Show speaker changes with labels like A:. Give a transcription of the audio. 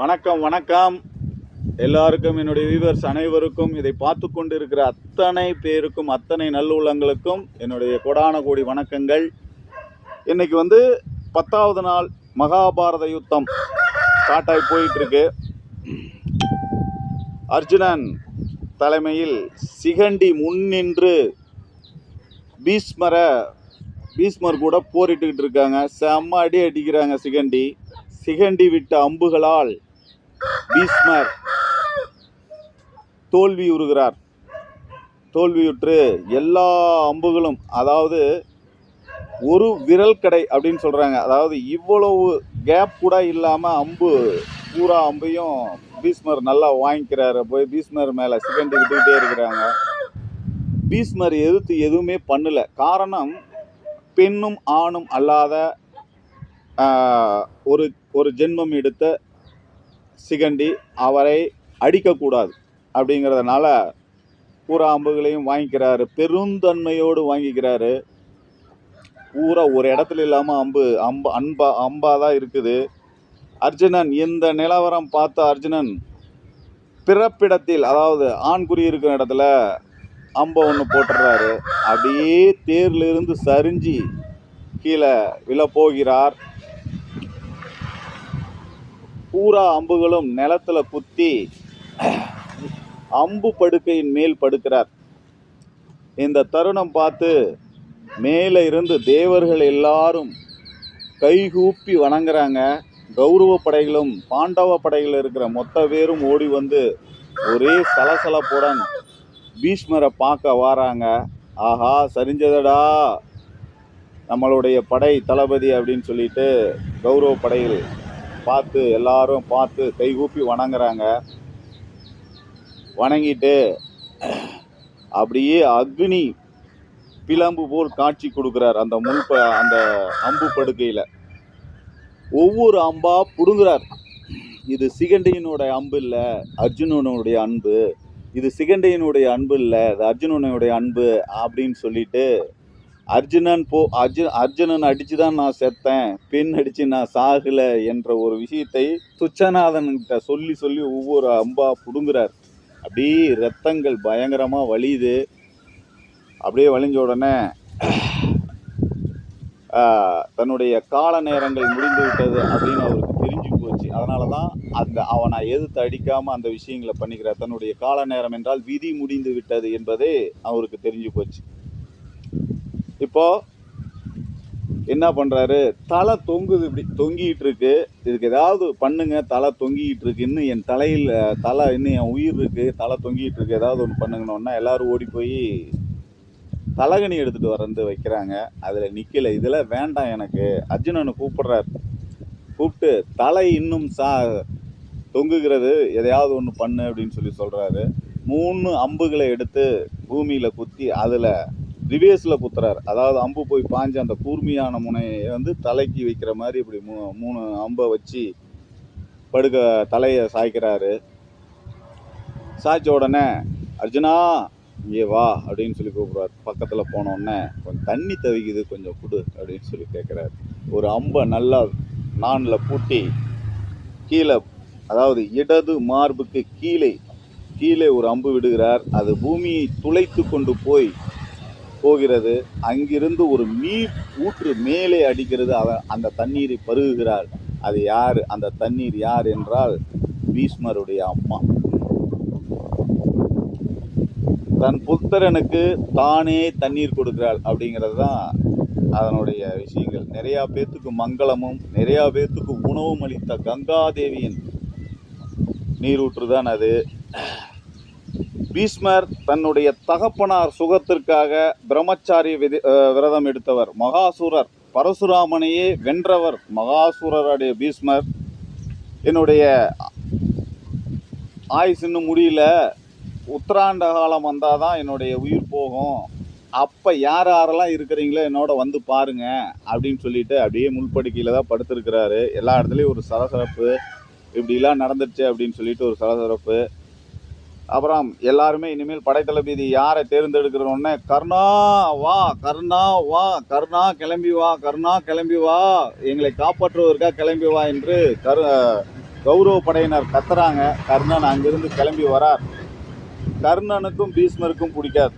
A: வணக்கம் வணக்கம் எல்லாருக்கும், என்னுடைய வியூவர்ஸ் அனைவருக்கும், இதை பார்த்து கொண்டு இருக்கிற அத்தனை பேருக்கும், அத்தனை நல்லுள்ளங்களுக்கும் என்னுடைய கோடான கோடி வணக்கங்கள். இன்னைக்கு 10வது நாள் மகாபாரத யுத்தம் ஸ்டார்ட் ஆகி போயிட்டு இருக்கு. அர்ஜுனன் தலைமையில் சிகண்டி முன்னின்று பீஷ்மர் கூட போரிட்டுக்கிட்டு இருக்காங்க. செம்ம அடி அடிக்கிறாங்க. சிகண்டி விட்ட அம்புகளால் பீஷ்மர் தோல்வியுற்று எல்லா அம்புகளும், அதாவது ஒரு விரல் கடை அப்படின்னு சொல்றாங்க, அதாவது இவ்வளவு கேப் கூட இல்லாம பூரா அம்பையும் பீஷ்மர் நல்லா வாங்கிக்கிறாரு. போய் பீஷ்மர் மேல சிகண்டி விட்டுக்கிட்டே இருக்கிறாங்க. பீஷ்மர் எதிர்த்து எதுவுமே பண்ணல. காரணம், பெண்ணும் ஆணும் அல்லாத ஒரு ஜென்மம் எடுத்த சிகண்டி அவரை அடிக்கக்கூடாது அப்படிங்கிறதுனால பூரா அம்புகளையும் வாங்கிக்கிறாரு. பெருந்தன்மையோடு வாங்கிக்கிறாரு. பூரா ஒரு இடத்துல இல்லாமல் அம்பாதான் இருக்குது. அர்ஜுனன் இந்த நிலவரம் பார்த்த அர்ஜுனன் பிறப்பிடத்தில், அதாவது ஆண்குறி இருக்கிற இடத்துல அம்பை ஒன்று போட்டுறாரு. அப்படியே தேர்லிருந்து சரிஞ்சு கீழே விழப்போகிறார். பூரா அம்புகளும் நிலத்துல குத்தி அம்பு படுக்கையின் மேல் படுக்கிறார். இந்த தருணம் பார்த்து மேலே இருந்து தேவர்கள் எல்லாரும் கைகூப்பி வணங்குறாங்க. கௌரவ படைகளும் பாண்டவ படைகள் இருக்கிற மொத்த பேரும் ஓடி வந்து ஒரே சலசலப்புடன் பீஷ்மரை பார்க்க வாராங்க. ஆஹா, சரிஞ்சதடா நம்மளுடைய படை தளபதி அப்படின்னு சொல்லிட்டு கௌரவ படைகள் எல்லாரும் பார்த்து கைகூப்பி வணங்குறாங்க. வணங்கிட்டு அப்படியே அக்னி பிளம்பு போல் காட்சி கொடுக்கிறார். அந்த அம்பு படுக்கையில ஒவ்வொரு அம்பா புடுங்குறார். இது சிகண்டியினுடைய அம்பு இல்லை, அர்ஜுனனுடைய அன்பு. இது சிகண்டியினுடைய அன்பு இல்லை, இது அர்ஜுனனுடைய அன்பு அப்படின்னு சொல்லிட்டு அர்ஜுனன் அடிச்சுதான் நான் செத்தேன், பெண் அடிச்சு நான் சாகல என்ற ஒரு விஷயத்தை துச்சநாதன் கிட்ட சொல்லி ஒவ்வொரு அம்பா புடுங்குறார். அப்படியே ரத்தங்கள் பயங்கரமா வலியுது. அப்படியே வலிஞ்ச உடனே தன்னுடைய கால நேரங்கள் முடிந்து விட்டது அப்படின்னு அவருக்கு தெரிஞ்சு போச்சு. அதனாலதான் அவனை எதிர்த்து அடிக்காம அந்த விஷயங்களை பண்ணிக்கிறார். தன்னுடைய கால நேரம் என்றால் விதி முடிந்து விட்டது என்பது அவருக்கு தெரிஞ்சு போச்சு. இப்போ என்ன பண்றாரு, தலை தொங்குது, இப்படி தொங்கிட்டு இருக்கு. இதுக்கு ஏதாவது பண்ணுங்க, தலை தொங்கிட்டு இருக்கு, இன்னும் என் தலையில் இன்னும் என் உயிர் இருக்கு, தலை தொங்கிட்டு இருக்கு, ஏதாவது ஒன்று பண்ணுங்கன்னு எல்லாரும் ஓடி போய் தலகணி எடுத்துட்டு வரந்து வைக்கிறாங்க. அதுல நிக்கல. இதுல வேண்டாம் எனக்கு. அர்ஜுனனை கூப்பிட்டு தலை இன்னும் தொங்குகிறது, எதையாவது ஒன்று பண்ணு அப்படின்னு சொல்றாரு. 3 அம்புகளை எடுத்து பூமியில குத்தி அதுல ரிவேர்ஸ்ல குத்துறாரு. அதாவது அம்பு போய் பாஞ்சு அந்த கூர்மையான முனையை தலைக்கு வைக்கிற மாதிரி இப்படி 3 அம்பை வச்சு தலையை சாய்க்கிறாரு. சாய்ச்ச உடனே அர்ஜுனா இங்கே வா அப்படின்னு கூப்பிடுறாரு. பக்கத்துல போன உடனே கொஞ்சம் தண்ணி தவிக்குது, கொஞ்சம் குடு அப்படின்னு கேட்கிறாரு. ஒரு அம்பை நல்லா நான்ல பூட்டி கீழே, அதாவது இடது மார்புக்கு கீழே ஒரு அம்பு விடுகிறார். அது பூமியை துளைத்து கொண்டு போகிறது. அங்கிருந்து ஒரு நீர் ஊற்று மேலே அடிக்கிறது. அந்த தண்ணீரை பருகுகிறார். அது யார்? அந்த தண்ணீர் யார் என்றால் பீஷ்மருடைய அம்மா. தன் புத்திரனுக்கு தானே தண்ணீர் கொடுக்கிறாள் அப்படிங்கிறது தான் அதனுடைய விஷயங்கள். நிறைய பேத்துக்கு மங்களமும் நிறைய பேத்துக்கு உணவும் அளித்த கங்காதேவியின் நீரூற்றுதான் அது. பீஷ்மர் தன்னுடைய தகப்பனார் சுகத்திற்காக பிரம்மச்சாரி விரதம் எடுத்தவர். மகாசூரர், பரசுராமனையே வென்றவர் மகாசூரருடைய பீஷ்மர். என்னுடைய ஆயுசு இன்னும் முடியல, உத்தராண்ட காலம் வந்தாதான் என்னுடைய உயிர் போகும், அப்ப யாரெல்லாம் இருக்கிறீங்களோ என்னோட வந்து பாருங்க அப்படின்னு சொல்லிட்டு அப்படியே முள்படுக்கையில தான் படுத்திருக்கிறாரு. எல்லா இடத்துலயும் ஒரு சலசலப்பு, இப்படிலாம் நடந்துச்சு அப்படின்னு சொல்லிட்டு ஒரு சலசலப்பு. அப்புறம் எல்லாருமே இனிமேல் படைத்தளபதி யாரை தேர்ந்தெடுக்கிறோன்னே, கர்ணா வா, கர்ணா கிளம்பி வா, எங்களை காப்பாற்றுவதற்காக கிளம்பி வா என்று கௌரவ படையினர் கத்துறாங்க. கர்ணன் அங்கிருந்து கிளம்பி வரார். கர்ணனுக்கும் பீஷ்மருக்கும் பிடிக்காது.